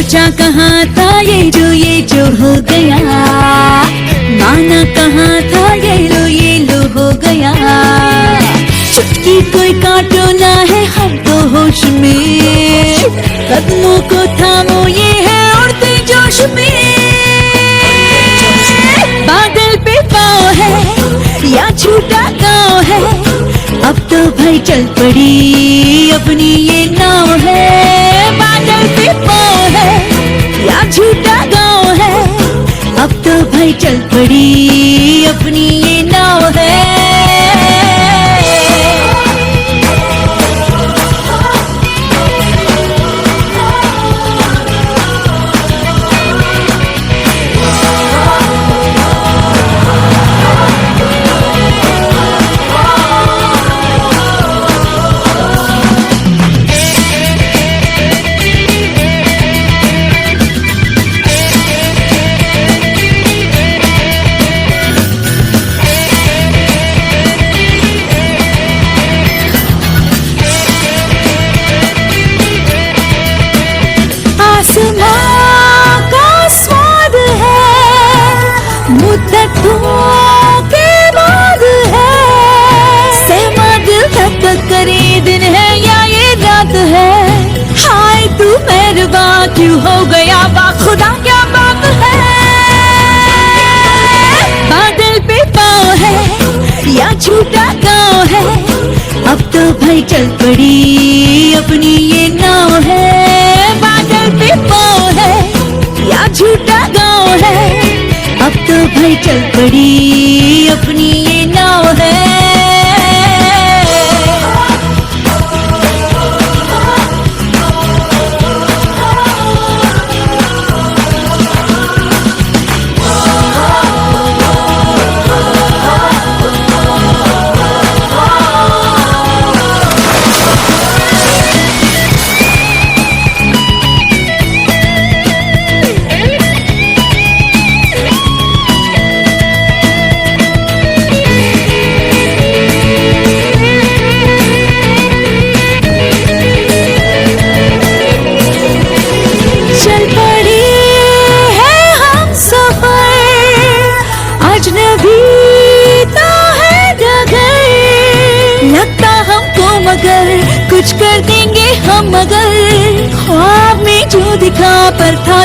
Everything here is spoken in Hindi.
सोचा कहाँ था ये जो हो गया, माना कहाँ था ये लो हो गया। चुटकी कोई काटो ना है हम तो होश में, कदमों को थामो ये है उड़ते जोश में। बादल पे पाँव है या छूटा गाँव है, अब तो भाई चल पड़ी अपनी ये नाव है। बादल पे पाँव है या छूटा गाँव है, अब तो भाई चल पड़ी अपनी ये नाव है। करे दिन है या ये रात है, हाय तू मेहरबान क्यों हो गया बाखुदा क्या बात है। बादल पे पाँव है या छूटा गाँव है, अब तो भाई चल पड़ी अपनी ये नाव है। बादल पे पाँव है या छूटा गाँव है, अब तो भाई चल पड़ी अपनी ये नाव है। लगता हमको मगर कुछ कर देंगे हम, मगर